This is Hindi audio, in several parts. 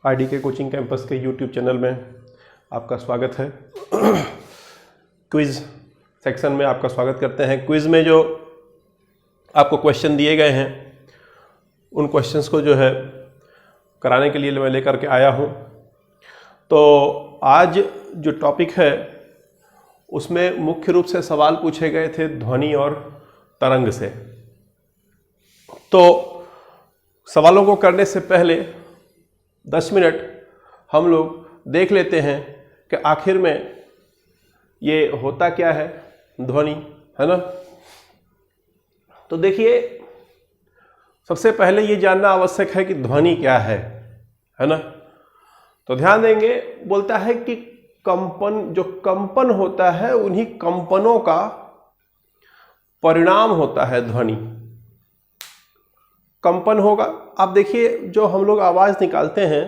आईडी के कोचिंग कैंपस के यूट्यूब चैनल में आपका स्वागत है। क्विज़ सेक्शन में आपका स्वागत करते हैं। क्विज़ में जो आपको क्वेश्चन दिए गए हैं उन क्वेश्चंस को जो है कराने के लिए मैं लेकर के आया हूं। तो आज जो टॉपिक है उसमें मुख्य रूप से सवाल पूछे गए थे ध्वनि और तरंग से। तो सवालों को करने से पहले 10 मिनट हम लोग देख लेते हैं कि आखिर में ये होता क्या है ध्वनि, है ना। तो देखिए, सबसे पहले ये जानना आवश्यक है कि ध्वनि क्या है ना। तो ध्यान देंगे, बोलता है कि कंपन, जो कंपन होता है उन्हीं कंपनों का परिणाम होता है ध्वनि। कंपन होगा। आप देखिए, जो हम लोग आवाज निकालते हैं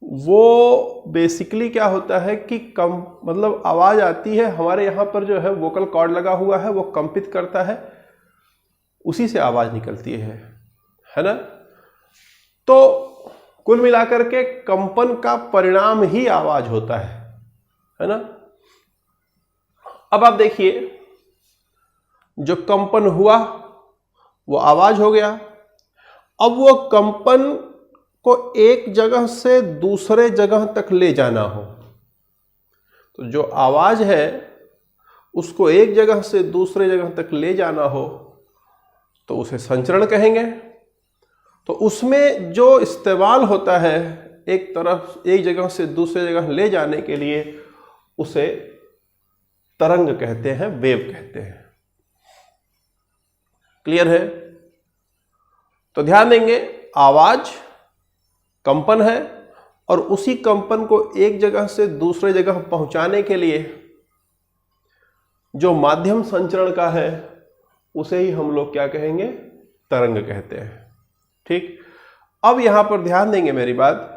वो बेसिकली क्या होता है कि मतलब आवाज आती है, हमारे यहां पर जो है वोकल कॉर्ड लगा हुआ है, वो कंपित करता है, उसी से आवाज निकलती है ना। तो कुल मिलाकर के कंपन का परिणाम ही आवाज होता है ना। अब आप देखिए, जो कंपन हुआ वो आवाज हो गया। अब वो कंपन को एक जगह से दूसरे जगह तक ले जाना हो, तो जो आवाज है उसको एक जगह से दूसरे जगह तक ले जाना हो तो उसे संचरण कहेंगे। तो उसमें जो इस्तेमाल होता है एक जगह से दूसरे जगह ले जाने के लिए, उसे तरंग कहते हैं, वेव कहते हैं। क्लियर है? तो ध्यान देंगे, आवाज कंपन है और उसी कंपन को एक जगह से दूसरे जगह पहुंचाने के लिए जो माध्यम संचरण का है उसे ही हम लोग क्या कहेंगे? तरंग कहते हैं। ठीक। अब यहां पर ध्यान देंगे मेरी बात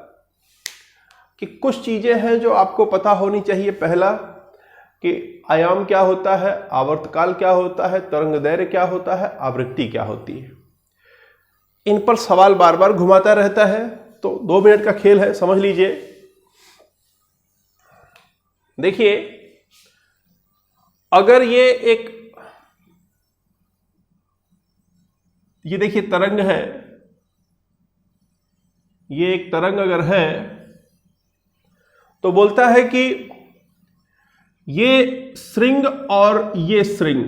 कि कुछ चीजें हैं जो आपको पता होनी चाहिए। पहला कि आयाम क्या होता है, आवर्तकाल क्या होता है, तरंग दैर्घ्य क्या होता है, आवृत्ति क्या होती है। इन पर सवाल बार बार घुमाता रहता है, तो 2 मिनट का खेल है, समझ लीजिए। देखिए, अगर ये देखिए तरंग है, ये एक तरंग अगर है तो बोलता है कि ये श्रृंग और ये श्रृंग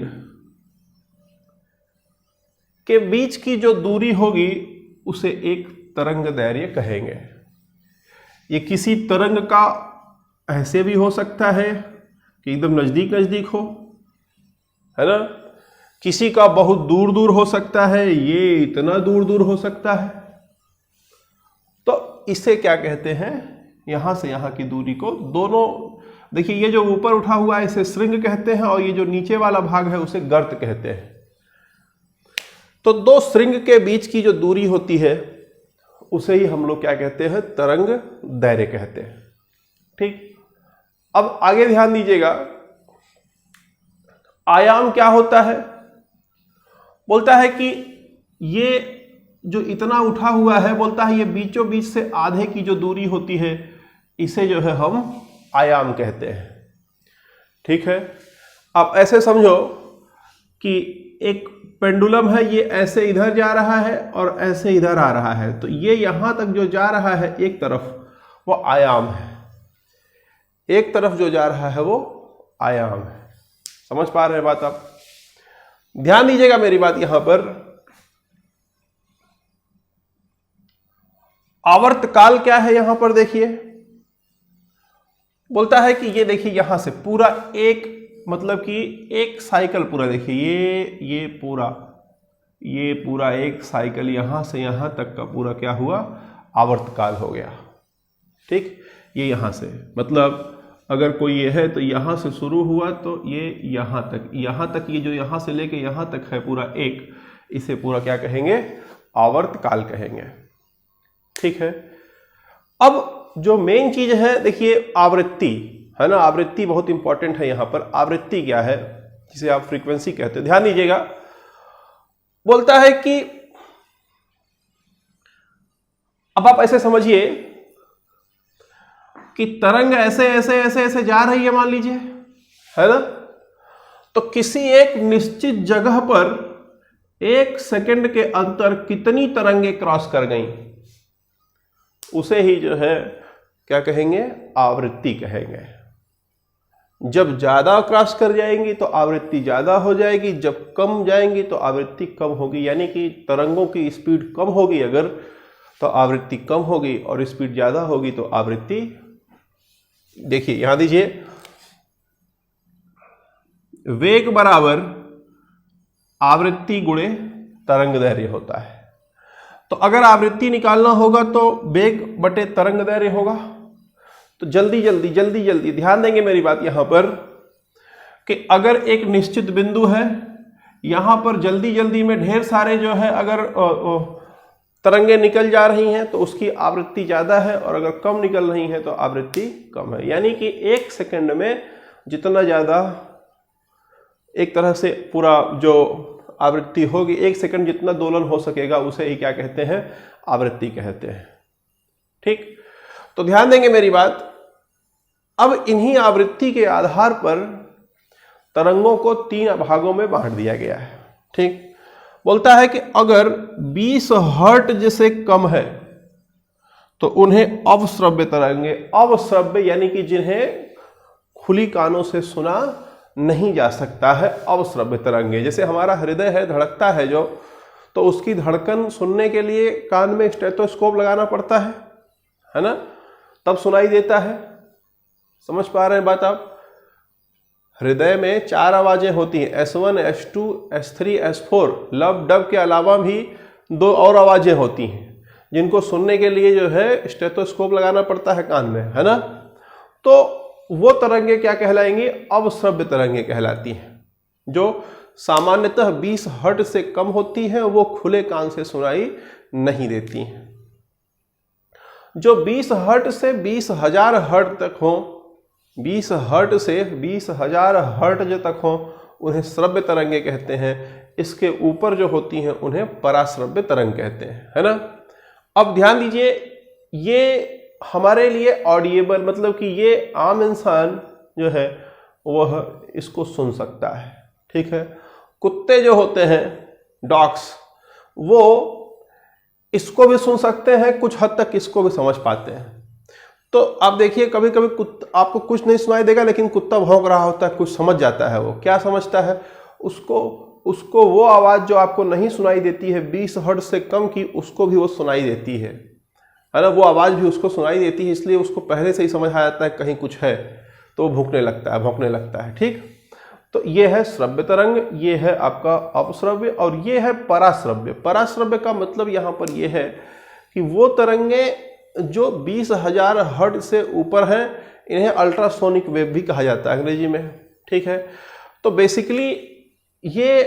के बीच की जो दूरी होगी उसे एक तरंग दैर्घ्य कहेंगे। ये किसी तरंग का ऐसे भी हो सकता है कि एकदम नजदीक नजदीक हो, है ना। किसी का बहुत दूर दूर हो सकता है, ये इतना दूर दूर हो सकता है। तो इसे क्या कहते हैं? यहां से यहां की दूरी को, दोनों देखिए, ये जो ऊपर उठा हुआ है इसे श्रृंग कहते हैं और ये जो नीचे वाला भाग है उसे गर्त कहते हैं। तो 2 श्रृंग के बीच की जो दूरी होती है उसे ही हम लोग क्या कहते हैं? तरंग दैर्घ्य कहते हैं। ठीक। अब आगे ध्यान दीजिएगा, आयाम क्या होता है? बोलता है कि ये जो इतना उठा हुआ है, बोलता है ये बीचों बीच से आधे की जो दूरी होती है इसे जो है हम आयाम कहते हैं। ठीक है। आप ऐसे समझो कि एक पेंडुलम है, ये ऐसे इधर जा रहा है और ऐसे इधर आ रहा है, तो ये यहां तक जो जा रहा है एक तरफ, वो आयाम है। एक तरफ जो जा रहा है वो आयाम है। समझ पा रहे हैं बात आप? ध्यान दीजिएगा मेरी बात यहां पर। आवर्तकाल क्या है यहां पर? देखिए, बोलता है कि ये देखिए यहां से पूरा एक, मतलब कि एक साइकिल पूरा, देखिए ये पूरा एक साइकिल यहां से यहां तक का पूरा क्या हुआ? आवर्तकाल हो गया। ठीक। ये यहां से, मतलब अगर कोई ये है तो यहां से शुरू हुआ तो ये यहां तक ये जो यहां से लेके यहां तक है पूरा एक, इसे पूरा क्या कहेंगे? आवर्तकाल कहेंगे। ठीक है। अब जो मेन चीज है, देखिए आवृत्ति, है ना। आवृत्ति बहुत इंपॉर्टेंट है यहां पर। आवृत्ति क्या है? जिसे आप फ्रीक्वेंसी कहते हैं। ध्यान दीजिएगा, बोलता है कि अब आप ऐसे समझिए कि तरंग ऐसे ऐसे ऐसे ऐसे जा रही है, मान लीजिए, है ना। तो किसी एक निश्चित जगह पर 1 सेकंड के अंतर कितनी तरंगे क्रॉस कर गई, उसे ही जो है क्या कहेंगे, आवृत्ति कहेंगे। जब ज्यादा क्रॉस कर जाएंगी तो आवृत्ति ज्यादा हो जाएगी, जब कम जाएंगी तो आवृत्ति कम होगी। यानी कि तरंगों की स्पीड कम होगी अगर, तो आवृत्ति कम होगी, और स्पीड ज्यादा होगी तो आवृत्ति, देखिए यहां दीजिए, वेग बराबर आवृत्ति गुणे तरंग दैर्घ्य होता है। तो अगर आवृत्ति निकालना होगा तो वेग बटे तरंग दैर्घ्य होगा। तो जल्दी जल्दी जल्दी जल्दी ध्यान देंगे मेरी बात यहां पर, कि अगर एक निश्चित बिंदु है, यहां पर जल्दी जल्दी में ढेर सारे जो है अगर तरंगे निकल जा रही हैं तो उसकी आवृत्ति ज्यादा है, और अगर कम निकल रही हैं तो आवृत्ति कम है। यानी कि 1 सेकंड में जितना ज्यादा एक तरह से पूरा जो आवृत्ति होगी, 1 सेकंड जितना दोलन हो सकेगा, उसे ही क्या कहते हैं, आवृत्ति कहते हैं। ठीक, तो ध्यान देंगे मेरी बात। अब इन्हीं आवृत्ति के आधार पर तरंगों को 3 भागों में बांट दिया गया है। ठीक, बोलता है कि अगर 20 हर्ट्ज से कम है तो उन्हें अवश्रव्य तरंगे, अवश्रव्य यानी कि जिन्हें खुली कानों से सुना नहीं जा सकता है, अवश्रव्य तरंगे। जैसे हमारा हृदय है, धड़कता है जो, तो उसकी धड़कन सुनने के लिए कान में स्टेथोस्कोप लगाना पड़ता है ना, तब सुनाई देता है। समझ पा रहे हैं बात आप? हृदय में 4 आवाजें होती हैं, S1, S2, S3, S4। लब डब के अलावा भी 2 और आवाजें होती हैं जिनको सुनने के लिए जो है स्टेथोस्कोप लगाना पड़ता है कान में, है ना। तो वो तरंगे क्या कहलाएंगी, अवश्रव्य तरंगे कहलाती हैं, जो सामान्यतः 20 हर्ट्ज से कम होती हैं, वो खुले कान से सुनाई नहीं देती हैं। जो 20 हर्ट्ज से 20,000 हर्ट्ज तक हो, 20 हर्ट्ज से 20,000 हर्ट्ज तक हो, उन्हें श्रव्य तरंगे कहते हैं। इसके ऊपर जो होती हैं उन्हें पराश्रव्य तरंग कहते हैं, है ना। अब ध्यान दीजिए, ये हमारे लिए ऑडिएबल, मतलब कि ये आम इंसान जो है वह इसको सुन सकता है। ठीक है, कुत्ते जो होते हैं, डॉग्स, वो इसको भी सुन सकते हैं, कुछ हद तक इसको भी समझ पाते हैं। तो आप देखिए, कभी कभी आपको कुछ नहीं सुनाई देगा, लेकिन कुत्ता भौंक रहा होता है, कुछ समझ जाता है। वो क्या समझता है, उसको वो आवाज जो आपको नहीं सुनाई देती है 20 हर्ट्ज से कम की, उसको भी वो सुनाई देती है ना। वो आवाज भी उसको सुनाई देती है, इसलिए उसको पहले से ही समझ आ जाता है कहीं कुछ है, तो वो भौंकने लगता है। ठीक, तो ये है श्रव्य तरंग, ये है आपका अपश्रव्य, और ये है पराश्रव्य। पराश्रव्य का मतलब यहां पर ये है कि वो तरंगे जो 20,000 हर्ट्ज से ऊपर हैं, इन्हें अल्ट्रासोनिक वेव भी कहा जाता है अंग्रेजी में। ठीक है, तो बेसिकली ये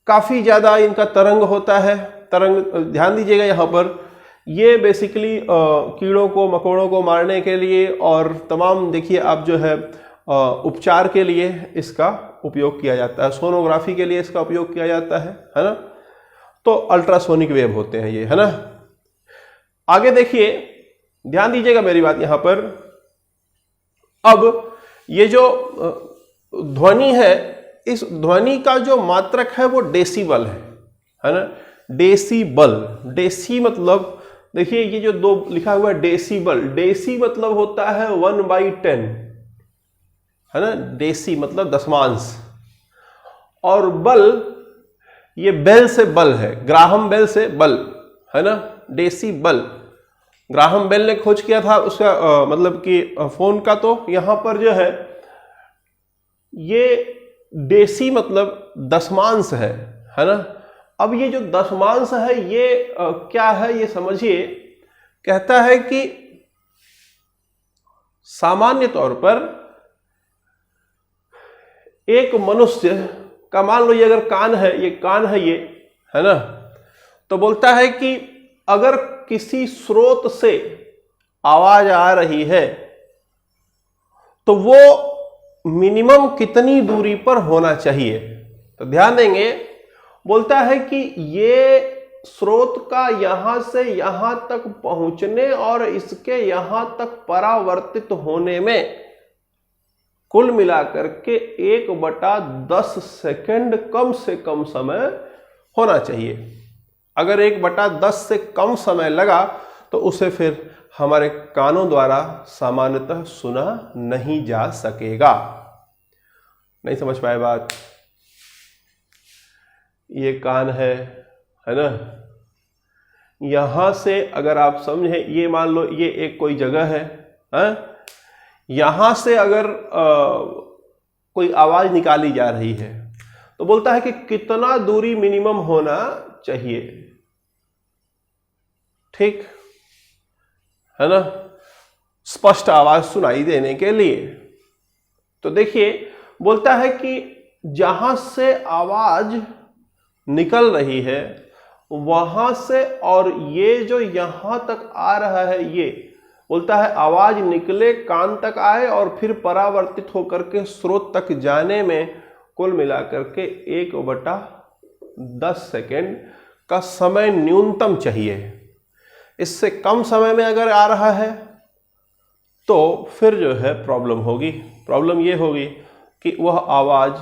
काफी ज्यादा इनका तरंग होता है। तरंग, ध्यान दीजिएगा यहां पर, ये बेसिकली कीड़ों को, मकोड़ों को मारने के लिए और तमाम, देखिए आप जो है उपचार के लिए इसका उपयोग किया जाता है, सोनोग्राफी के लिए इसका उपयोग किया जाता है ना। तो अल्ट्रासोनिक वेव होते हैं ये, है ना। आगे देखिए, ध्यान दीजिएगा मेरी बात यहां पर। अब ये जो ध्वनि है, इस ध्वनि का जो मात्रक है वो डेसिबल है ना। डेसिबल, डेसी मतलब, देखिए ये जो 2 लिखा हुआ है डेसिबल, डेसी मतलब होता है 1/10, है ना। डेसी मतलब दशमांश, और बल, ये बेल से बल है, ग्राहम बेल से बल, है ना। डेसिबल, ग्राहम बेल ने खोज किया था उसका मतलब कि फोन का। तो यहां पर जो है ये डेसी मतलब दशमांश है ना। अब ये जो दशमांश है ये क्या है, ये समझिए। कहता है कि सामान्य तौर पर एक मनुष्य का, मान लो ये अगर कान है, ये कान है, ये है ना। तो बोलता है कि अगर किसी स्रोत से आवाज आ रही है तो वो मिनिमम कितनी दूरी पर होना चाहिए। तो ध्यान देंगे, बोलता है कि ये स्रोत का यहां से यहां तक पहुंचने और इसके यहां तक परावर्तित होने में कुल मिलाकर के 1/10 सेकंड कम से कम समय होना चाहिए। अगर 1/10 से कम समय लगा तो उसे फिर हमारे कानों द्वारा सामान्यतः सुना नहीं जा सकेगा। नहीं समझ पाए बात? ये कान है ना? यहां से अगर आप समझे, ये मान लो ये एक कोई जगह है, यहां से अगर कोई आवाज निकाली जा रही है तो बोलता है कि कितना दूरी मिनिमम होना चाहिए, ठीक है ना, स्पष्ट आवाज सुनाई देने के लिए। तो देखिए बोलता है कि जहां से आवाज निकल रही है वहां से और ये जो यहां तक आ रहा है, ये बोलता है आवाज निकले कान तक आए और फिर परावर्तित होकर के स्रोत तक जाने में कुल मिलाकर के 1/10 सेकेंड का समय न्यूनतम चाहिए। इससे कम समय में अगर आ रहा है तो फिर जो है प्रॉब्लम होगी। प्रॉब्लम ये होगी कि वह आवाज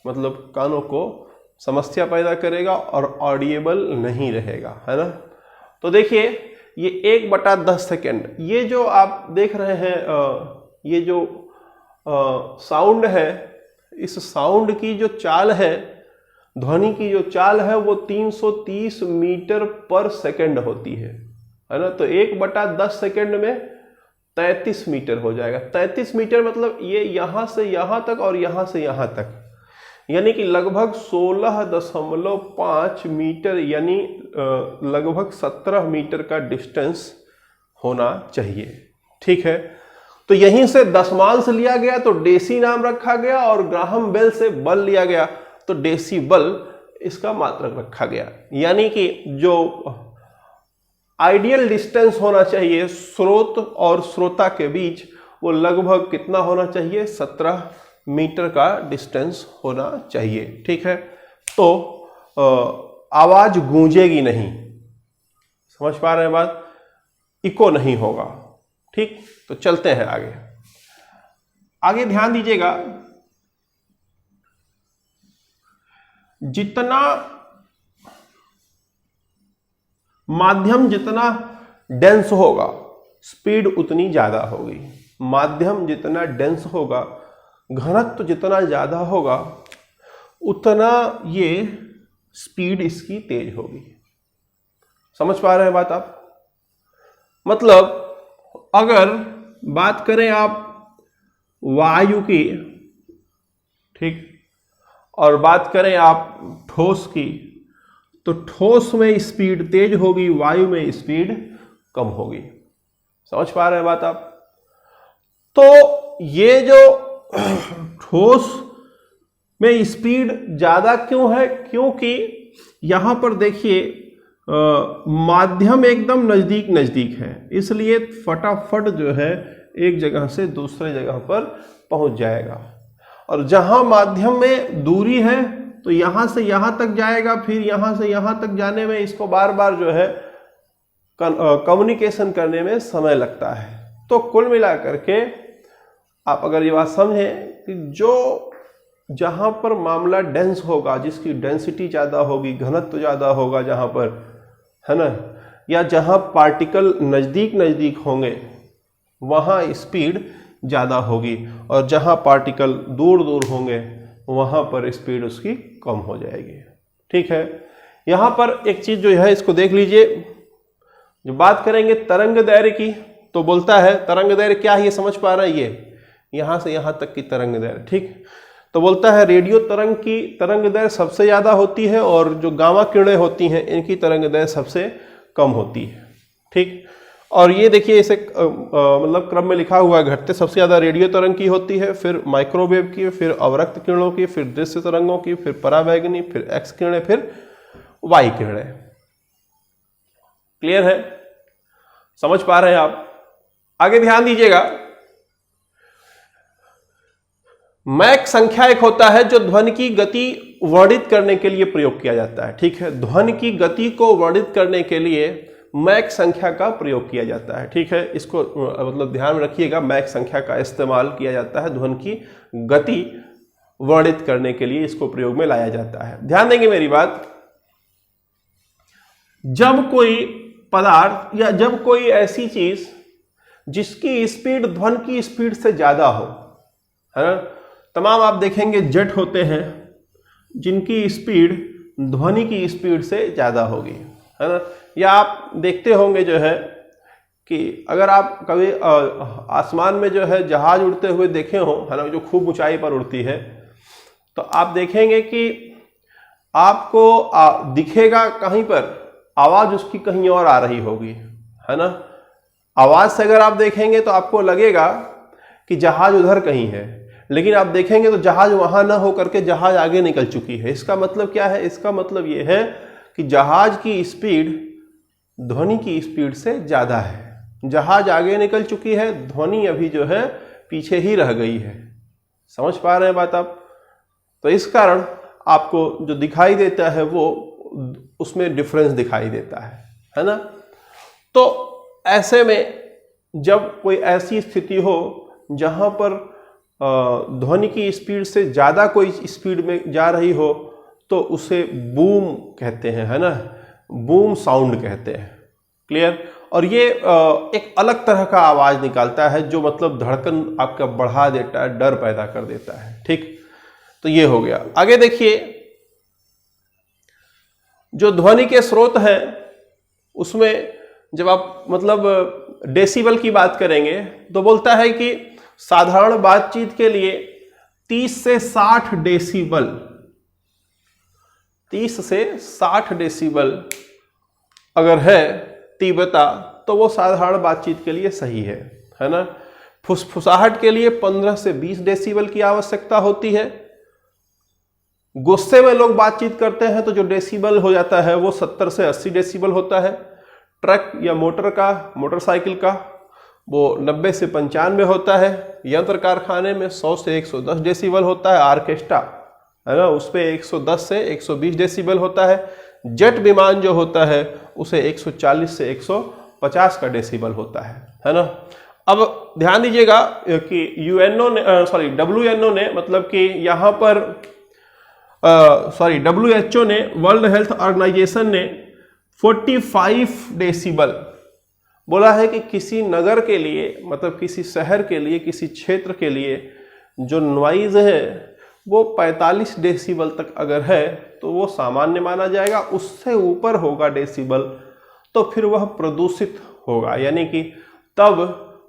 मतलब कानों को समस्या पैदा करेगा और ऑडिएबल नहीं रहेगा, है ना। तो देखिए ये 1/10 सेकेंड, ये जो आप देख रहे हैं ये जो साउंड है, इस साउंड की जो चाल है, ध्वनि की जो चाल है वो 330 मीटर पर सेकेंड होती है ना। तो 1/10 सेकेंड में 33 मीटर हो जाएगा। 33 मीटर मतलब ये यहां से यहां तक और यहां से यहां तक, यानी कि लगभग 16.5 मीटर, यानी लगभग 17 मीटर का डिस्टेंस होना चाहिए, ठीक है। तो यहीं से दशमांश लिया गया तो डेसी नाम रखा गया, और ग्राहम बेल से बल लिया गया तो डेसीबल इसका मात्रक रखा गया। यानी कि जो आइडियल डिस्टेंस होना चाहिए स्रोत और श्रोता के बीच, वो लगभग कितना होना चाहिए? 17 मीटर का डिस्टेंस होना चाहिए, ठीक है। तो आवाज गूंजेगी नहीं, समझ पा रहे हैं बात? इको नहीं होगा, ठीक। तो चलते हैं आगे। आगे ध्यान दीजिएगा, जितना माध्यम जितना डेंस होगा स्पीड उतनी ज्यादा होगी। माध्यम जितना डेंस होगा, घनत्व जितना ज्यादा होगा, उतना ये स्पीड इसकी तेज होगी। समझ पा रहे हैं बात आप? मतलब अगर बात करें आप वायु की, ठीक, और बात करें आप ठोस की, तो ठोस में स्पीड तेज होगी, वायु में स्पीड कम होगी। समझ पा रहे हैं बात आप? तो ये जो ठोस में स्पीड ज्यादा क्यों है? क्योंकि यहां पर देखिए माध्यम एकदम नजदीक नजदीक है, इसलिए फटाफट जो है एक जगह से दूसरे जगह पर पहुंच जाएगा। और जहां माध्यम में दूरी है तो यहां से यहां तक जाएगा, फिर यहां से यहां तक जाने में इसको बार बार जो है कम्युनिकेशन करने में समय लगता है। तो कुल मिलाकर के आप अगर ये बात समझें कि जो जहां पर मामला डेंस होगा, जिसकी डेंसिटी ज्यादा होगी, घनत्व ज्यादा होगा जहां पर, है ना, या जहां पार्टिकल नजदीक नजदीक होंगे वहां स्पीड ज्यादा होगी, और जहां पार्टिकल दूर दूर होंगे वहां पर स्पीड उसकी कम हो जाएगी, ठीक है। यहां पर एक चीज जो है इसको देख लीजिए, जो बात करेंगे तरंग दैर्घ्य की, तो बोलता है तरंग दैर्घ्य क्या है, ये समझ पा रहा है? ये यहां से यहां तक की तरंग दैर्घ्य, ठीक। तो बोलता है रेडियो तरंग की तरंग दैर्घ्य सबसे ज्यादा होती है, और जो गामा किरणें होती हैं इनकी तरंग दैर्घ्य सबसे कम होती है, ठीक। और ये देखिए इसे मतलब क्रम में लिखा हुआ है, घटते सबसे ज्यादा रेडियो तरंग की होती है, फिर माइक्रोवेव की, फिर अवरक्त किरणों की, फिर दृश्य तरंगों की, फिर परावैंगनी, फिर एक्स किरणें, फिर वाई किरणें। क्लियर है? समझ पा रहे हैं आप? आगे ध्यान दीजिएगा, मैक संख्या एक होता है जो ध्वनि की गति वर्णित करने के लिए प्रयोग किया जाता है। ठीक है, ध्वनि की गति को वर्णित करने के लिए मैक संख्या का प्रयोग किया जाता है। ठीक है, इसको मतलब ध्यान में रखिएगा, मैक संख्या का इस्तेमाल किया जाता है ध्वनि की गति वर्णित करने के लिए, इसको प्रयोग में लाया जाता है। ध्यान देंगे मेरी बात, जब कोई पदार्थ या जब कोई ऐसी चीज जिसकी स्पीड ध्वनि की स्पीड से ज्यादा हो, है ना, तमाम आप देखेंगे जेट होते हैं जिनकी स्पीड ध्वनि की स्पीड से ज्यादा होगी, है ना। या आप देखते होंगे जो है कि अगर आप कभी आसमान में जो है जहाज उड़ते हुए देखे हो, है ना, जो खूब ऊंचाई पर उड़ती है, तो आप देखेंगे कि आपको दिखेगा कहीं पर, आवाज उसकी कहीं और आ रही होगी, है ना। आवाज से अगर आप देखेंगे तो आपको लगेगा कि जहाज उधर कहीं है, लेकिन आप देखेंगे तो जहाज वहां ना हो करके जहाज आगे निकल चुकी है। इसका मतलब क्या है? इसका मतलब यह है कि जहाज की स्पीड ध्वनि की स्पीड से ज्यादा है। जहाज आगे निकल चुकी है, ध्वनि अभी जो है पीछे ही रह गई है। समझ पा रहे हैं बात आप? तो इस कारण आपको जो दिखाई देता है वो उसमें डिफरेंस दिखाई देता है ना। तो ऐसे में जब कोई ऐसी स्थिति हो जहां पर ध्वनि की स्पीड से ज्यादा कोई स्पीड में जा रही हो तो उसे बूम कहते हैं, है ना, बूम साउंड कहते हैं। क्लियर? और ये एक अलग तरह का आवाज निकालता है जो मतलब धड़कन आपका बढ़ा देता है, डर पैदा कर देता है। ठीक, तो ये हो गया। आगे देखिए, जो ध्वनि के स्रोत हैं उसमें जब आप मतलब डेसिबल की बात करेंगे तो बोलता है कि साधारण बातचीत के लिए 30 से 60 डेसिबल, 30 से 60 डेसिबल अगर है तीव्रता तो वो साधारण बातचीत के लिए सही है ना। फुसफुसाहट के लिए 15 से 20 डेसिबल की आवश्यकता होती है। गुस्से में लोग बातचीत करते हैं तो जो डेसिबल हो जाता है वो 70 से 80 डेसिबल होता है। ट्रक या मोटरसाइकिल का वो 90 से 95 होता है। यंत्र कारखाने में 100 से 110 डेसिबल होता है। ऑर्केस्ट्रा, है ना, उस पर 110 से 120 डेसिबल होता है। जेट विमान जो होता है उसे 140 से 150 का डेसिबल होता है ना। अब ध्यान दीजिएगा कि WNO ने मतलब कि यहाँ पर WHO ने, वर्ल्ड हेल्थ ऑर्गेनाइजेशन ने 45 डेसिबल बोला है कि किसी नगर के लिए, मतलब किसी शहर के लिए, किसी क्षेत्र के लिए जो नॉइज है वो 45 डेसिबल तक अगर है तो वो सामान्य माना जाएगा। उससे ऊपर होगा डेसिबल तो फिर वह प्रदूषित होगा, यानी कि तब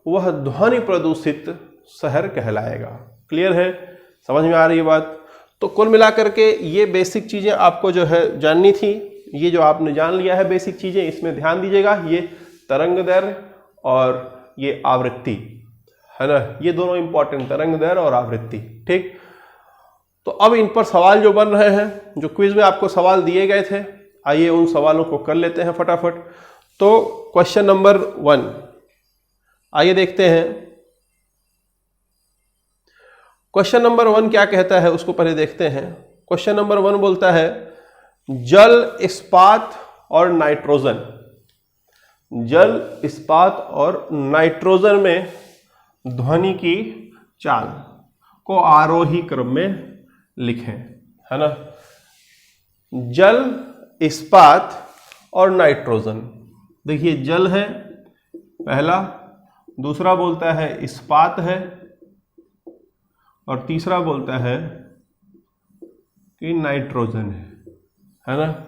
वह ध्वनि प्रदूषित शहर कहलाएगा। क्लियर है? समझ में आ रही है बात? तो कुल मिलाकर के ये बेसिक चीजें आपको जो है जाननी थी। ये जो आपने जान लिया है बेसिक चीजें, इसमें ध्यान दीजिएगा। ये तरंग दैर्घ्य और ये आवृत्ति, है ना, ये दोनों इंपॉर्टेंट, तरंग दैर्घ्य और आवृत्ति। ठीक, तो अब इन पर सवाल जो बन रहे हैं, जो क्विज में आपको सवाल दिए गए थे, आइए उन सवालों को कर लेते हैं फटाफट। तो क्वेश्चन नंबर 1 आइए देखते हैं। क्वेश्चन नंबर 1 क्या कहता है उसको पहले देखते हैं। क्वेश्चन नंबर 1 बोलता है जल, इस्पात और नाइट्रोजन, जल, इस्पात और नाइट्रोजन में ध्वनि की चाल को आरोही क्रम में लिखें, है ना। जल, इस्पात और नाइट्रोजन, देखिए जल है पहला, दूसरा बोलता है इस्पात है और तीसरा बोलता है कि नाइट्रोजन है ना।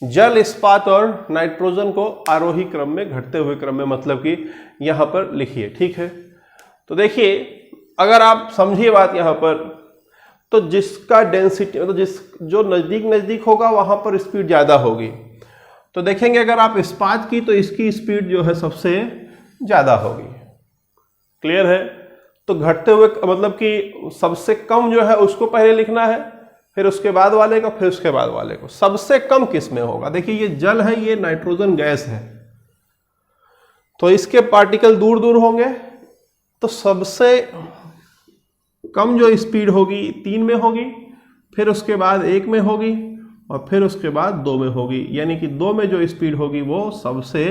जल, इस्पात और नाइट्रोजन को आरोही क्रम में, घटते हुए क्रम में, मतलब कि यहां पर लिखिए। ठीक है, तो देखिए अगर आप समझिए बात यहां पर, तो जिसका डेंसिटी मतलब जो नजदीक नजदीक होगा वहां पर स्पीड ज्यादा होगी। तो देखेंगे अगर आप इस्पात की तो इसकी स्पीड जो है सबसे ज्यादा होगी। क्लियर है? तो घटते हुए मतलब कि सबसे कम जो है उसको पहले लिखना है, फिर उसके बाद वाले को, फिर उसके बाद वाले को। सबसे कम किस में होगा? देखिए ये जल है, ये नाइट्रोजन गैस है, तो इसके पार्टिकल दूर दूर होंगे, तो सबसे कम जो स्पीड होगी 3 में होगी, फिर उसके बाद 1 में होगी और फिर उसके बाद 2 में होगी, यानी कि 2 में जो स्पीड होगी वो सबसे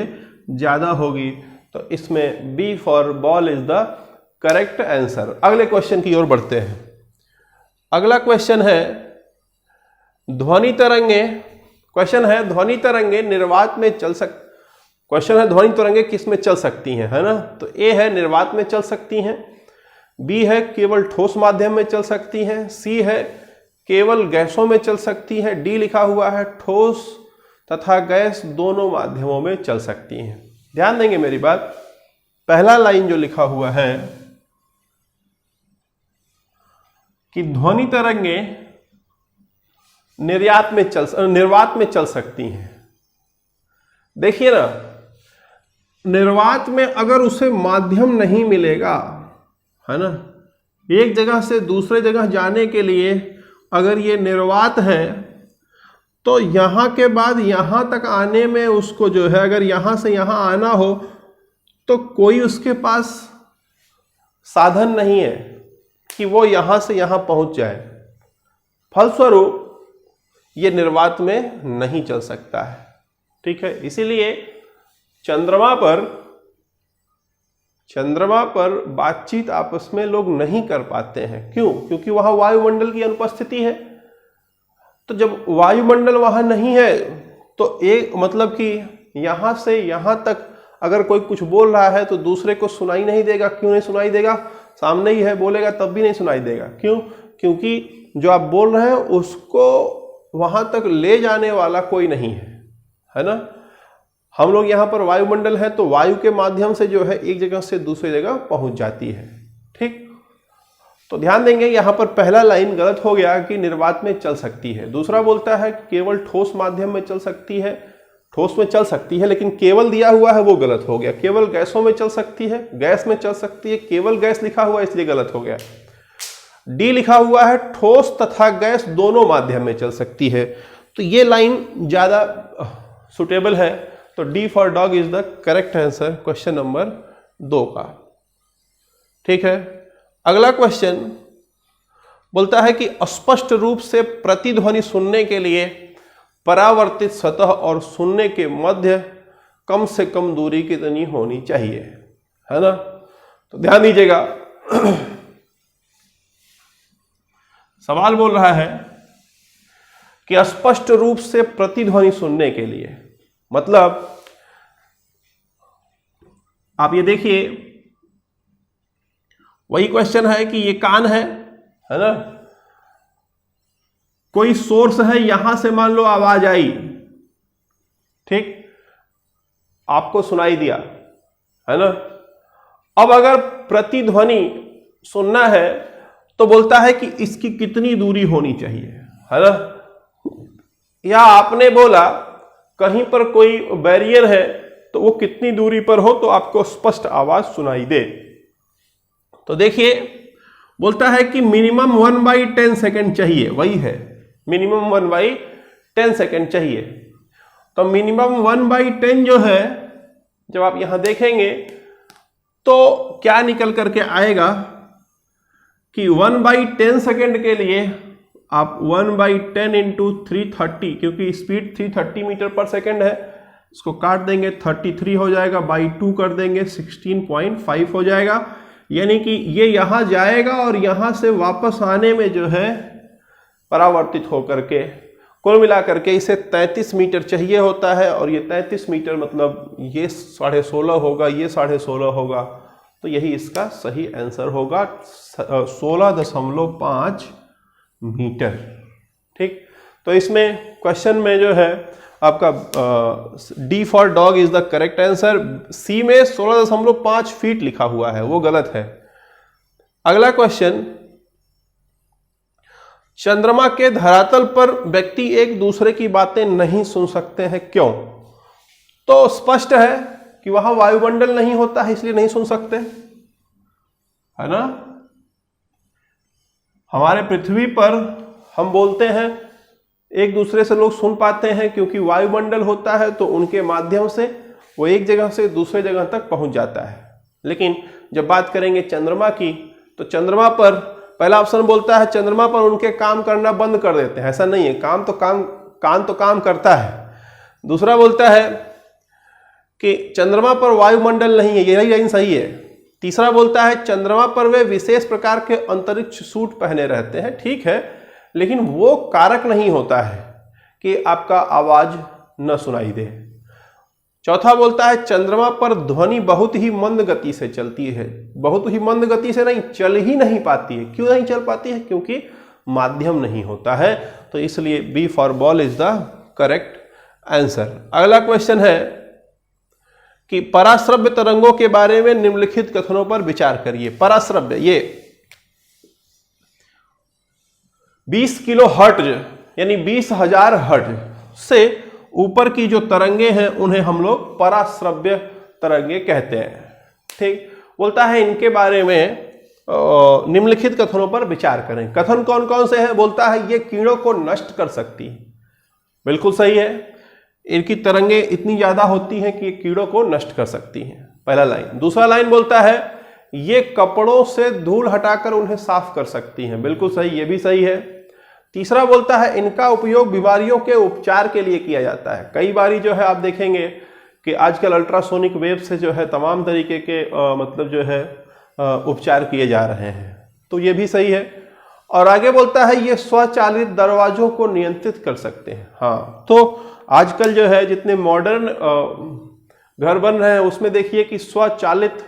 ज़्यादा होगी। तो इसमें B for ball is the correct answer. अगले क्वेश्चन की ओर बढ़ते हैं। अगला क्वेश्चन है ध्वनि तरंगे। क्वेश्चन है ध्वनि तरंगे निर्वात में चल ध्वनि तरंगे किस में चल सकती हैं, है ना। तो ए है निर्वात में चल सकती हैं, बी है केवल ठोस माध्यम में चल सकती हैं, सी है केवल गैसों में चल सकती हैं, डी लिखा हुआ है ठोस तथा गैस दोनों माध्यमों में चल सकती हैं। ध्यान देंगे मेरी बात, पहला लाइन जो लिखा हुआ है कि ध्वनि तरंगे निर्वात में चल सकती हैं। देखिए ना, निर्वात में अगर उसे माध्यम नहीं मिलेगा, है ना, एक जगह से दूसरे जगह जाने के लिए अगर ये निर्वात है तो यहां के बाद यहां तक आने में उसको जो है, अगर यहां से यहां आना हो तो कोई उसके पास साधन नहीं है कि वो यहां से यहां पहुंच जाए। फलस्वरूप ये निर्वात में नहीं चल सकता है। ठीक है, इसीलिए चंद्रमा पर बातचीत आपस में लोग नहीं कर पाते हैं। क्यों? क्योंकि वहां वायुमंडल की अनुपस्थिति है। तो जब वायुमंडल वहां नहीं है तो एक मतलब कि यहां से यहां तक अगर कोई कुछ बोल रहा है तो दूसरे को सुनाई नहीं देगा। क्यों नहीं सुनाई देगा? सामने ही है, बोलेगा तब भी नहीं सुनाई देगा। क्यों? क्योंकि जो आप बोल रहे हैं उसको वहां तक ले जाने वाला कोई नहीं है ना। हम लोग यहाँ पर वायुमंडल है तो वायु के माध्यम से जो है एक जगह से दूसरी जगह पहुंच जाती है। ठीक, तो ध्यान देंगे यहाँ पर पहला लाइन गलत हो गया कि निर्वात में चल सकती है। दूसरा बोलता है केवल ठोस माध्यम में चल सकती है, ठोस में चल सकती है, लेकिन केवल दिया हुआ है वो गलत हो गया। केवल गैसों में चल सकती है, गैस में चल सकती है, केवल गैस लिखा हुआ है इसलिए गलत हो गया। डी लिखा हुआ है ठोस तथा गैस दोनों माध्यम में चल सकती है। तो ये लाइन ज्यादा सुटेबल है। तो D for dog is the correct answer question number 2 का। ठीक है, अगला क्वेश्चन बोलता है कि स्पष्ट रूप से प्रतिध्वनि सुनने के लिए परावर्तित सतह और सुनने के मध्य कम से कम दूरी कितनी होनी चाहिए, है ना। तो ध्यान दीजिएगा, सवाल बोल रहा है कि स्पष्ट रूप से प्रतिध्वनि सुनने के लिए, मतलब आप ये देखिए, वही क्वेश्चन है कि ये कान है ना, कोई सोर्स है, यहां से मान लो आवाज आई, ठीक, आपको सुनाई दिया, है ना। अब अगर प्रतिध्वनि सुनना है तो बोलता है कि इसकी कितनी दूरी होनी चाहिए, है ना। या आपने बोला कहीं पर कोई बैरियर है तो वो कितनी दूरी पर हो तो आपको स्पष्ट आवाज सुनाई दे। तो देखिए, बोलता है कि मिनिमम 1/10 सेकेंड चाहिए, वही है, मिनिमम 1/10 सेकेंड चाहिए। तो मिनिमम 1/10 जो है, जब आप यहां देखेंगे तो क्या निकल करके आएगा कि 1/10 सेकेंड के लिए आप 1/10 इंटू 330, क्योंकि स्पीड 330 मीटर पर सेकेंड है, इसको काट देंगे 33 हो जाएगा, बाई 2 कर देंगे 16.5 हो जाएगा। यानी कि ये यहां जाएगा और यहां से वापस आने में जो है परावर्तित होकर के कुल मिलाकर के इसे 33 मीटर चाहिए होता है। और ये 33 मीटर मतलब ये 16.5 होगा, ये 16.5 होगा, तो यही इसका सही आंसर होगा, 16.5 मीटर। ठीक, तो इसमें क्वेश्चन में जो है आपका D for dog is the correct answer. C में 16.5 फीट लिखा हुआ है, वो गलत है। अगला क्वेश्चन, चंद्रमा के धरातल पर व्यक्ति एक दूसरे की बातें नहीं सुन सकते हैं, क्यों? तो स्पष्ट है कि वहां वायुमंडल नहीं होता है, इसलिए नहीं सुन सकते, है ना। हमारे पृथ्वी पर हम बोलते हैं, एक दूसरे से लोग सुन पाते हैं क्योंकि वायुमंडल होता है, तो उनके माध्यम से वो एक जगह से दूसरे जगह तक पहुंच जाता है। लेकिन जब बात करेंगे चंद्रमा की, तो चंद्रमा पर पहला ऑप्शन बोलता है चंद्रमा पर उनके काम करना बंद कर देते हैं, ऐसा नहीं है, कान तो काम करता है। दूसरा बोलता है कि चंद्रमा पर वायुमंडल नहीं है, यही लाइन सही है। तीसरा बोलता है चंद्रमा पर वे विशेष प्रकार के अंतरिक्ष सूट पहने रहते हैं, ठीक है, लेकिन वो कारक नहीं होता है कि आपका आवाज न सुनाई दे। चौथा बोलता है चंद्रमा पर ध्वनि बहुत ही मंद गति से चलती है, बहुत ही मंद गति से नहीं, चल ही नहीं पाती है। क्यों नहीं चल पाती है? क्योंकि माध्यम नहीं होता है, तो इसलिए B for ball is the correct answer. अगला क्वेश्चन है कि पराश्रव्य तरंगों के बारे में निम्नलिखित कथनों पर विचार करिए। पराश्रव्य, ये 20 किलो हर्ट्ज यानी 20,000 हर्ट्ज से ऊपर की जो तरंगे हैं उन्हें हम लोग पराश्रव्य तरंगे कहते हैं, ठीक। बोलता है इनके बारे में निम्नलिखित कथनों पर विचार करें। कथन कौन कौन से हैं? बोलता है ये कीड़ों को नष्ट कर सकती है, बिल्कुल सही है, इनकी तरंगे इतनी ज्यादा होती हैं कि ये कीड़ों को नष्ट कर सकती हैं, पहला लाइन। दूसरा लाइन बोलता है ये कपड़ों से धूल हटाकर उन्हें साफ कर सकती हैं, बिल्कुल सही, ये भी सही है। तीसरा बोलता है इनका उपयोग बीमारियों के उपचार के लिए किया जाता है। कई बारी जो है आप देखेंगे कि आजकल अल्ट्रासोनिक वेव से जो है तमाम तरीके के मतलब जो है उपचार किए जा रहे हैं, तो ये भी सही है। और आगे बोलता है ये स्वचालित दरवाजों को नियंत्रित कर सकते हैं। हाँ, तो आजकल जो है जितने मॉडर्न घर बन रहे हैं उसमें देखिए कि स्वचालित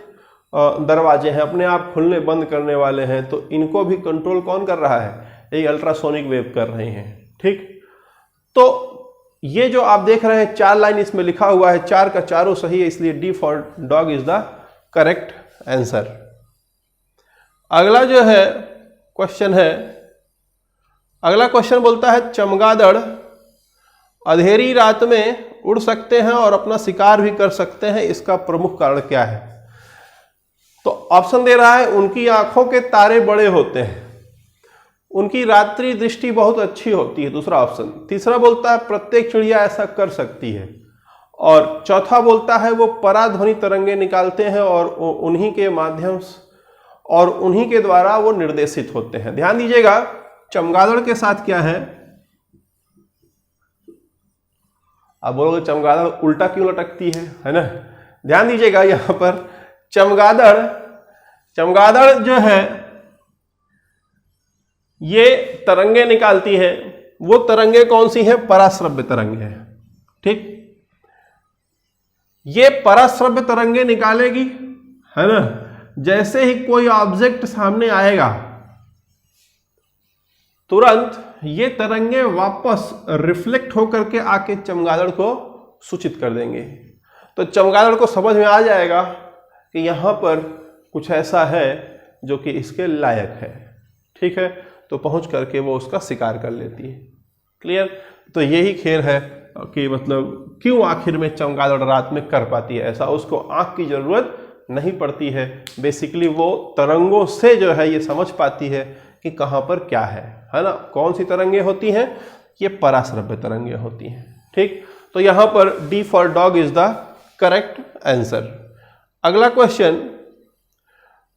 दरवाजे हैं, अपने आप खुलने बंद करने वाले हैं, तो इनको भी कंट्रोल कौन कर रहा है? यही अल्ट्रासोनिक वेव कर रहे हैं, ठीक। तो ये जो आप देख रहे हैं 4 लाइन इसमें लिखा हुआ है, 4 का चारों सही है, इसलिए D for dog is the correct answer. अगला जो है क्वेश्चन है, अगला क्वेश्चन बोलता है चमगादड़ अंधेरी रात में उड़ सकते हैं और अपना शिकार भी कर सकते हैं, इसका प्रमुख कारण क्या है? तो ऑप्शन दे रहा है उनकी आंखों के तारे बड़े होते हैं, उनकी रात्रि दृष्टि बहुत अच्छी होती है, दूसरा ऑप्शन। तीसरा बोलता है प्रत्येक चिड़िया ऐसा कर सकती है, और चौथा बोलता है वो पराध्वनि तरंगे निकालते हैं और उन्हीं के माध्यम और उन्हीं के द्वारा वो निर्देशित होते हैं। ध्यान दीजिएगा चमगादड़ के साथ क्या है। आप बोलोगे चमगादड़ उल्टा क्यों लटकती है ना? ध्यान दीजिएगा यहां पर चमगादड़ जो है ये तरंगे निकालती है, वो तरंगे कौन सी हैं? पराश्रव्य तरंगे हैं, ठीक। ये पराश्रव्य तरंगे निकालेगी, है ना। जैसे ही कोई ऑब्जेक्ट सामने आएगा तुरंत ये तरंगे वापस रिफ्लेक्ट होकर के आके चमगादड़ को सूचित कर देंगे, तो चमगादड़ को समझ में आ जाएगा कि यहां पर कुछ ऐसा है जो कि इसके लायक है, ठीक है, तो पहुंच करके वो उसका शिकार कर लेती है। क्लियर? तो यही खेल है कि मतलब क्यों आखिर में चमगादड़ रात में कर पाती है ऐसा, उसको आंख की जरूरत नहीं पड़ती है, बेसिकली वो तरंगों से जो है ये समझ पाती है कि कहां पर क्या है ना। कौन सी तरंगे होती हैं? ये पराश्रव्य तरंगे होती हैं, ठीक। तो यहां पर D for dog is the correct answer. अगला क्वेश्चन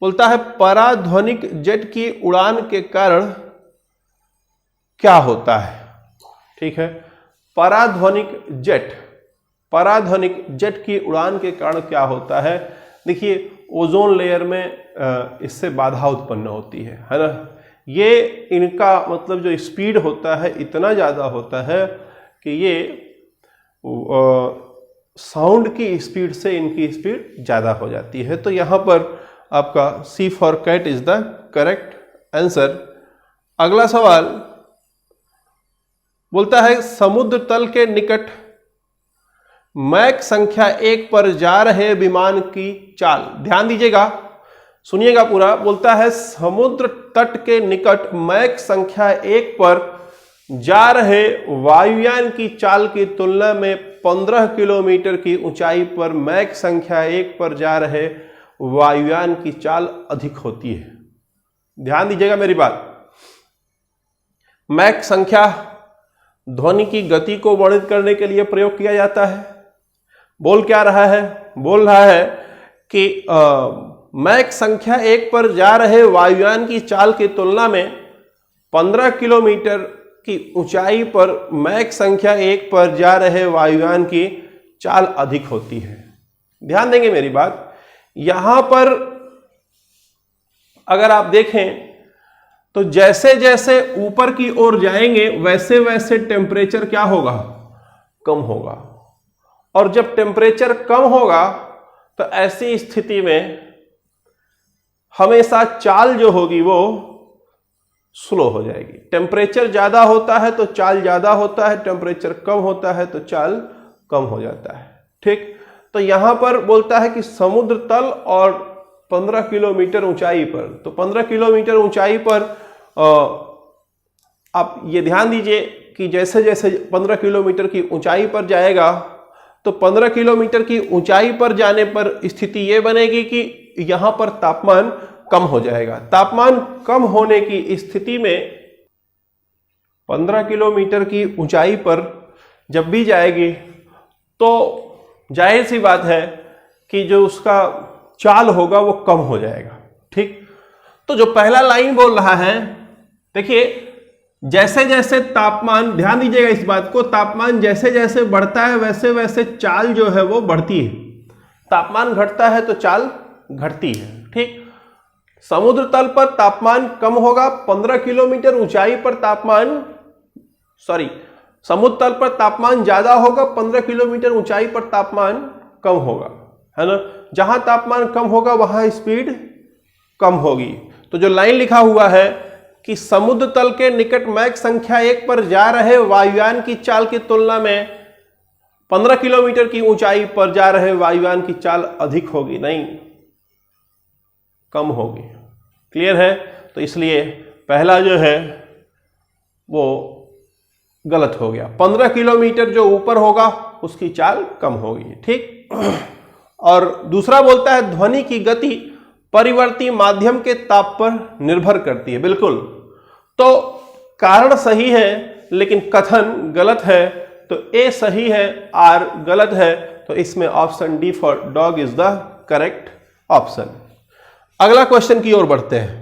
बोलता है पराध्वनिक जेट की उड़ान के कारण क्या होता है? ठीक है, पराध्वनिक जेट की उड़ान के कारण क्या होता है? देखिए ओजोन लेयर में इससे बाधा उत्पन्न होती है ना। ये इनका मतलब जो स्पीड होता है इतना ज़्यादा होता है कि ये साउंड की स्पीड से इनकी स्पीड ज़्यादा हो जाती है। तो यहाँ पर आपका C for cat is the correct answer. अगला सवाल बोलता है समुद्र तल के निकट मैक संख्या 1 पर जा रहे विमान की चाल। ध्यान दीजिएगा, सुनिएगा पूरा। बोलता है समुद्र तट के निकट मैक संख्या 1 पर जा रहे वायुयान की चाल की तुलना में 15 किलोमीटर की ऊंचाई पर मैक संख्या 1 पर जा रहे वायुयान की चाल अधिक होती है। ध्यान दीजिएगा मेरी बात। मैक संख्या ध्वनि की गति को वर्णित करने के लिए प्रयोग किया जाता है। बोल क्या रहा है? बोल रहा है कि मैक संख्या 1 पर जा रहे वायुयान की चाल की तुलना में 15 किलोमीटर की ऊंचाई पर मैक संख्या 1 पर जा रहे वायुयान की चाल अधिक होती है। ध्यान देंगे मेरी बात, यहां पर अगर आप देखें तो जैसे जैसे ऊपर की ओर जाएंगे वैसे वैसे टेम्परेचर क्या होगा, कम होगा। और जब टेम्परेचर कम होगा तो ऐसी स्थिति में हमेशा चाल जो होगी वो स्लो हो जाएगी। टेम्परेचर ज्यादा होता है तो चाल ज्यादा होता है, टेम्परेचर कम होता है तो चाल कम हो जाता है। ठीक, तो यहां पर बोलता है कि समुद्र तल और 15 किलोमीटर ऊंचाई पर, तो 15 किलोमीटर ऊंचाई पर आप ये ध्यान दीजिए कि जैसे जैसे 15 किलोमीटर की ऊंचाई पर जाएगा तो 15 किलोमीटर की ऊंचाई पर जाने पर स्थिति ये बनेगी कि यहां पर तापमान कम हो जाएगा। तापमान कम होने की स्थिति में 15 किलोमीटर की ऊंचाई पर जब भी जाएगी तो जाहिर सी बात है कि जो उसका चाल होगा वो कम हो जाएगा। ठीक, तो जो पहला लाइन बोल रहा है, देखिए जैसे जैसे तापमान, ध्यान दीजिएगा इस बात को, तापमान जैसे जैसे बढ़ता है वैसे वैसे चाल जो है वो बढ़ती है। तापमान घटता है तो चाल घटती है। ठीक, समुद्र तल पर तापमान कम होगा, 15 किलोमीटर ऊंचाई पर समुद्र तल पर तापमान ज्यादा होगा, 15 किलोमीटर ऊंचाई पर तापमान कम होगा, है ना। जहां तापमान कम होगा वहां स्पीड कम होगी। तो जो लाइन लिखा हुआ है कि समुद्र तल के निकट मैक संख्या 1 पर जा रहे वायुयान की चाल की तुलना में 15 किलोमीटर की ऊंचाई पर जा रहे वायुयान की चाल अधिक होगी, नहीं कम होगी। क्लियर है? तो इसलिए पहला जो है वो गलत हो गया। 15 किलोमीटर जो ऊपर होगा उसकी चाल कम होगी। ठीक, और दूसरा बोलता है ध्वनि की गति परिवर्ती माध्यम के ताप पर निर्भर करती है। बिल्कुल, तो कारण सही है लेकिन कथन गलत है। तो ए सही है, आर गलत है। तो इसमें option D for dog is the correct option. अगला क्वेश्चन की ओर बढ़ते हैं।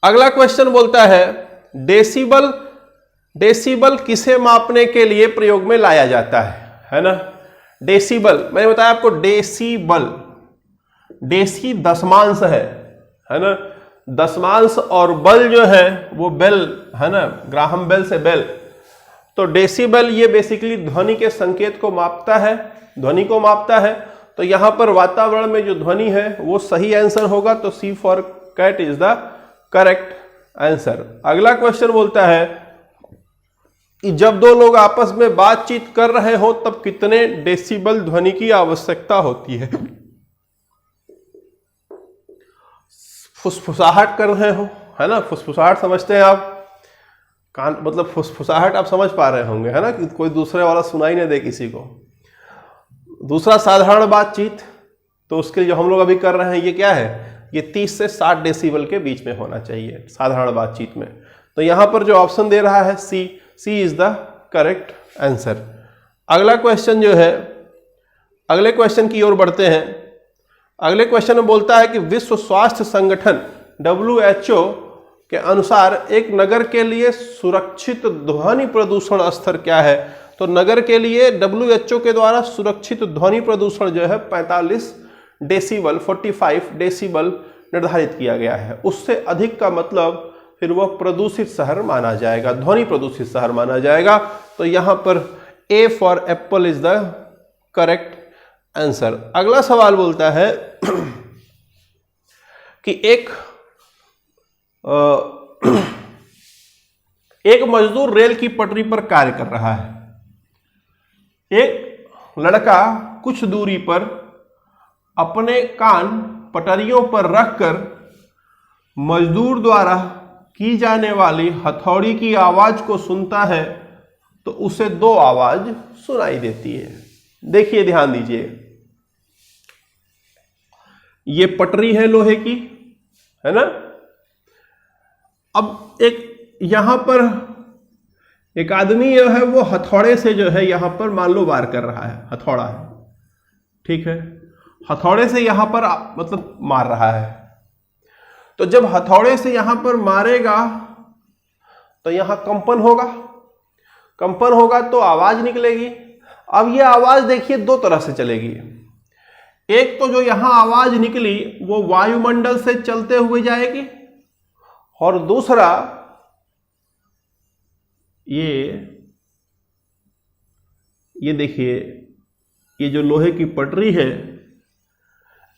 अगला क्वेश्चन बोलता है डेसिबल, डेसिबल किसे मापने के लिए प्रयोग में लाया जाता है ना। डेसिबल मैंने बताया आपको, डेसिबल, डेसी दशमांश है ना, दशमांश, और बल जो है वो बेल है ना, ग्राहम बेल से बेल। तो डेसिबल ये बेसिकली ध्वनि के संकेत को मापता है, ध्वनि को मापता है। तो यहां पर वातावरण में जो ध्वनि है वो सही आंसर होगा। तो C for cat is the correct answer. अगला क्वेश्चन बोलता है कि जब दो लोग आपस में बातचीत कर रहे हो तब कितने डेसिबल ध्वनि की आवश्यकता होती है। फुसफुसाहट कर रहे हो, है ना, फुसफुसाहट समझते हैं आप, कान मतलब फुसफुसाहट आप समझ पा रहे होंगे, है ना, कि कोई दूसरे वाला सुनाई नहीं दे किसी को। दूसरा साधारण बातचीत, तो उसके लिए जो हम लोग अभी कर रहे हैं ये क्या है, ये 30 से 60 डेसिबल के बीच में होना चाहिए साधारण बातचीत में। तो यहां पर जो ऑप्शन दे रहा है सी, सी इज द करेक्ट आंसर। अगला क्वेश्चन जो है, अगले क्वेश्चन की ओर बढ़ते हैं। अगले क्वेश्चन में बोलता है कि विश्व स्वास्थ्य संगठन WHO के अनुसार एक नगर के लिए सुरक्षित ध्वनि प्रदूषण स्तर क्या है। तो नगर के लिए WHO के द्वारा सुरक्षित ध्वनि प्रदूषण जो है 45 डेसिबल, 45 डेसिबल निर्धारित किया गया है। उससे अधिक का मतलब फिर वह प्रदूषित शहर माना जाएगा, ध्वनि प्रदूषित शहर माना जाएगा। तो यहां पर A for Apple is the correct answer. अगला सवाल बोलता है कि एक मजदूर रेल की पटरी पर कार्य कर रहा है। एक लड़का कुछ दूरी पर अपने कान पटरियों पर रखकर मजदूर द्वारा की जाने वाली हथौड़ी की आवाज को सुनता है तो उसे दो आवाज सुनाई देती है। देखिए ध्यान दीजिए, ये पटरी है लोहे की, है ना। अब एक यहां पर एक आदमी जो है वो हथौड़े से जो है यहां पर मान लो वार कर रहा है, हथौड़ा है, ठीक है। हथौड़े से यहां पर मतलब मार रहा है, तो जब हथौड़े से यहां पर मारेगा तो यहां कंपन होगा, कंपन होगा तो आवाज निकलेगी। अब ये आवाज देखिए दो तरह से चलेगी, एक तो जो यहां आवाज निकली वो वायुमंडल से चलते हुए जाएगी, और दूसरा ये देखिए ये जो लोहे की पटरी है,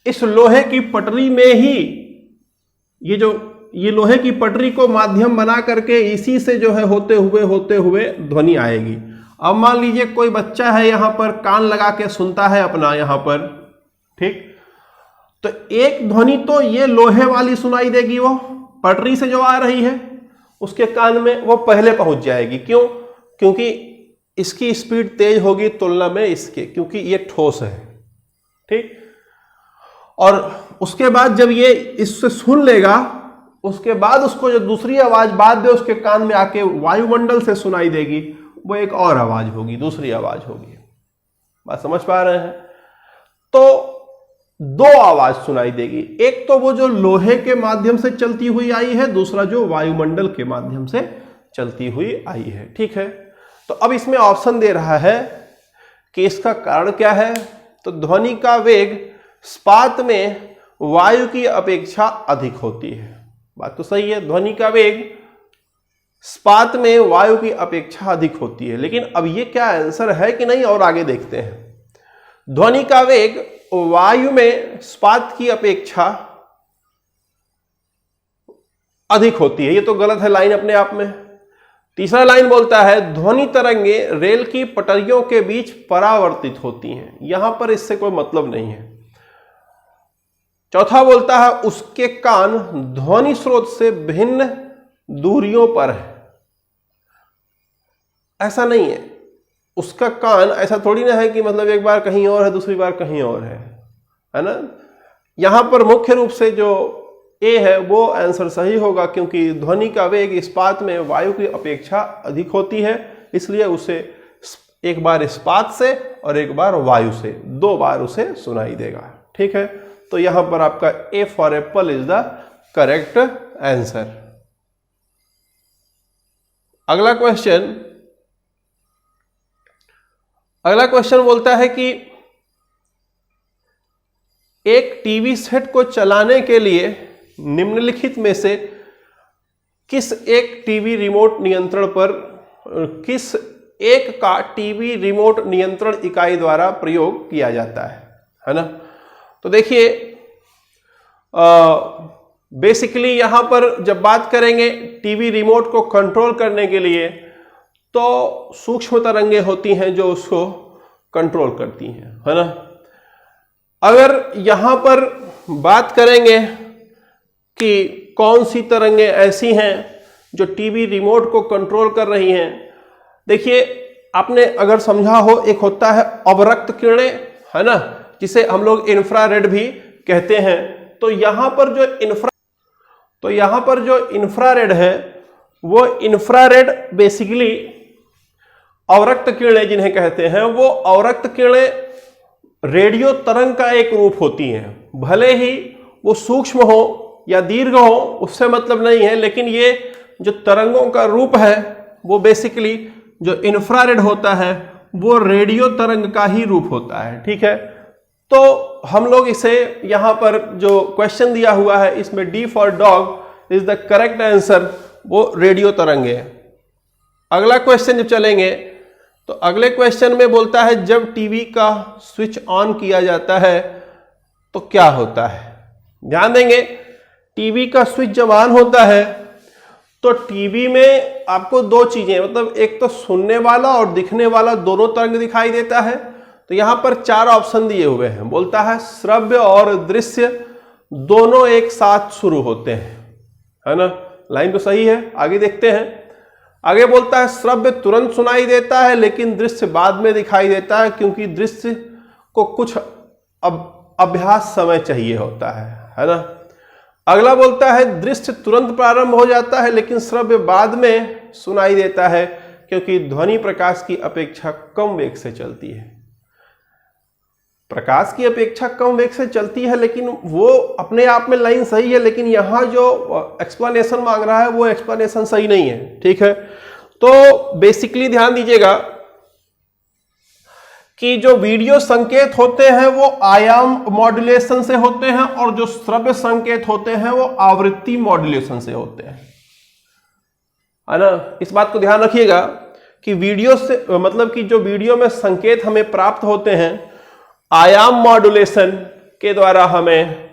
इस लोहे की पटरी में ही ये लोहे की पटरी को माध्यम बना करके इसी से जो है होते हुए ध्वनि आएगी। अब मान लीजिए कोई बच्चा है यहां पर कान लगा के सुनता है अपना यहां पर, ठीक, तो एक ध्वनि तो ये लोहे वाली सुनाई देगी, वो पटरी से जो आ रही है उसके कान में वो पहले पहुंच जाएगी। क्यों? क्योंकि इसकी स्पीड तेज होगी तुलना में इसके, क्योंकि ये ठोस है, ठीक। और उसके बाद जब ये इससे सुन लेगा, उसके बाद उसको जो दूसरी आवाज बाद में उसके कान में आके वायुमंडल से सुनाई देगी, वो एक और आवाज होगी, दूसरी आवाज होगी। बात समझ पा रहे हैं? तो दो आवाज सुनाई देगी, एक तो वो जो लोहे के माध्यम से चलती हुई आई है, दूसरा जो वायुमंडल के माध्यम से चलती हुई आई है, ठीक है। तो अब इसमें ऑप्शन दे रहा है कि इसका कारण क्या है, तो ध्वनि का वेग स्पात में वायु की अपेक्षा अधिक होती है। बात तो सही है, ध्वनि का वेग स्पात में वायु की अपेक्षा अधिक होती है, लेकिन अब ये क्या आंसर है कि नहीं, और आगे देखते हैं। ध्वनि का वेग वायु में स्पात की अपेक्षा अधिक होती है, ये तो गलत है लाइन अपने आप में। तीसरा लाइन बोलता है ध्वनि तरंगे रेल की पटरियों के बीच परावर्तित होती हैं, यहां पर इससे कोई मतलब नहीं है। चौथा बोलता है उसके कान ध्वनि स्रोत से भिन्न दूरियों पर है। ऐसा नहीं है, उसका कान ऐसा थोड़ी ना है कि मतलब एक बार कहीं और है दूसरी बार कहीं और है ना। यहां पर मुख्य रूप से जो ए है वो आंसर सही होगा, क्योंकि ध्वनि का वेग इस्पात में वायु की अपेक्षा अधिक होती है, इसलिए उसे एक बार इस्पात से और एक बार वायु से, दो बार उसे सुनाई देगा, ठीक है। तो यहां पर आपका A for Apple is the correct answer. अगला क्वेश्चन बोलता है कि एक टीवी सेट को चलाने के लिए निम्नलिखित में से किस एक का टीवी रिमोट नियंत्रण इकाई द्वारा प्रयोग किया जाता है ना। तो देखिए बेसिकली यहां पर जब बात करेंगे टीवी रिमोट को कंट्रोल करने के लिए, तो सूक्ष्म तरंगें होती हैं जो उसको कंट्रोल करती हैं, है ना। अगर यहां पर बात करेंगे कि कौन सी तरंगें ऐसी हैं जो टीवी रिमोट को कंट्रोल कर रही हैं, देखिए आपने अगर समझा हो, एक होता है अवरक्त किरणें, है ना, जिसे हम लोग इंफ्रारेड भी कहते हैं। तो यहां पर जो इंफ्रारेड है वो इंफ्रारेड बेसिकली अवरक्त किरणें जिन्हें कहते हैं, वो अवरक्त किरणें रेडियो तरंग का एक रूप होती हैं। भले ही वो सूक्ष्म हो या दीर्घ हो, उससे मतलब नहीं है, लेकिन ये जो तरंगों का रूप है वो बेसिकली जो इंफ्रारेड होता है वो रेडियो तरंग का ही रूप होता है, ठीक है। तो हम लोग इसे यहां पर जो क्वेश्चन दिया हुआ है इसमें D for dog is the correct answer, वो रेडियो तरंग है। अगला क्वेश्चन जब चलेंगे तो अगले क्वेश्चन में बोलता है जब टीवी का स्विच ऑन किया जाता है तो क्या होता है। ध्यान देंगे, टीवी का स्विच जब ऑन होता है तो टीवी में आपको दो चीजें, मतलब एक तो सुनने वाला और दिखने वाला दोनों तरंग दिखाई देता है। तो यहां पर चार ऑप्शन दिए हुए हैं, बोलता है श्रव्य और दृश्य दोनों एक साथ शुरू होते हैं, है ना। लाइन तो सही है, आगे देखते हैं। आगे बोलता है श्रव्य तुरंत सुनाई देता है लेकिन दृश्य बाद में दिखाई देता है, क्योंकि दृश्य को कुछ अभ्यास समय चाहिए होता है ना। अगला बोलता है दृश्य तुरंत प्रारंभ हो जाता है लेकिन श्रव्य बाद में सुनाई देता है, क्योंकि ध्वनि प्रकाश की अपेक्षा कम वेग से चलती है। प्रकाश की अपेक्षा कम वेग से चलती है, लेकिन वो अपने आप में लाइन सही है, लेकिन यहां जो एक्सप्लेनेशन मांग रहा है वो एक्सप्लेनेशन सही नहीं है। ठीक है, तो बेसिकली ध्यान दीजिएगा कि जो वीडियो संकेत होते हैं वो आयाम मॉड्यूलेशन से होते हैं और जो श्रव्य संकेत होते हैं वो आवृत्ति मॉड्यूलेशन से होते हैं, है ना। इस बात को ध्यान रखिएगा कि वीडियो से मतलब कि जो वीडियो में संकेत हमें प्राप्त होते हैं आयाम मॉड्यूलेशन के द्वारा हमें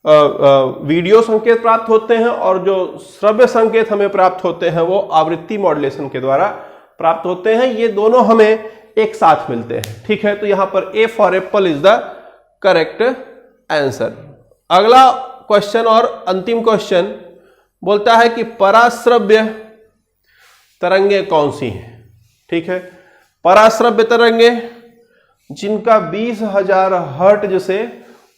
वीडियो संकेत प्राप्त होते हैं, और जो श्रव्य संकेत हमें प्राप्त होते हैं वो आवृत्ति मॉड्यूलेशन के द्वारा प्राप्त होते हैं। ये दोनों हमें एक साथ मिलते हैं। ठीक है, तो यहां पर A for Apple is the correct answer. अगला क्वेश्चन और अंतिम क्वेश्चन बोलता है कि पराश्रव्य तरंगे कौन सी हैं। ठीक है, पराश्रव्य तरंगे जिनका 20,000 हर्ट्ज से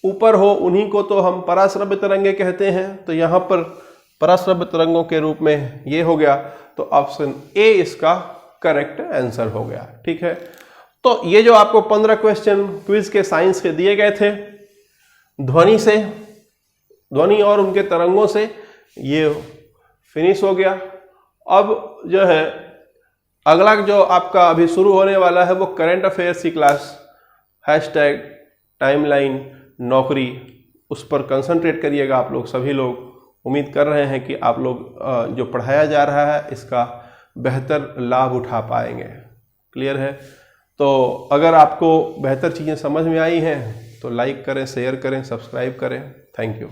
ऊपर हो उन्हीं को तो हम पराश्रव्य तरंगे कहते हैं। तो यहां पर पराश्रव्य तरंगों के रूप में ये हो गया, तो ऑप्शन ए इसका करेक्ट आंसर हो गया। ठीक है, तो ये जो आपको 15 क्वेश्चन क्विज के साइंस के दिए गए थे ध्वनि और उनके तरंगों से, ये फिनिश हो गया। अब जो है अगला जो आपका अभी शुरू होने वाला है वो करंट अफेयर्स की क्लास, हैशटैग टाइमलाइन नौकरी, उस पर कंसंट्रेट करिएगा आप लोग सभी लोग। उम्मीद कर रहे हैं कि आप लोग जो पढ़ाया जा रहा है इसका बेहतर लाभ उठा पाएंगे। क्लियर है? तो अगर आपको बेहतर चीज़ें समझ में आई हैं तो लाइक करें, शेयर करें, सब्सक्राइब करें। Thank you.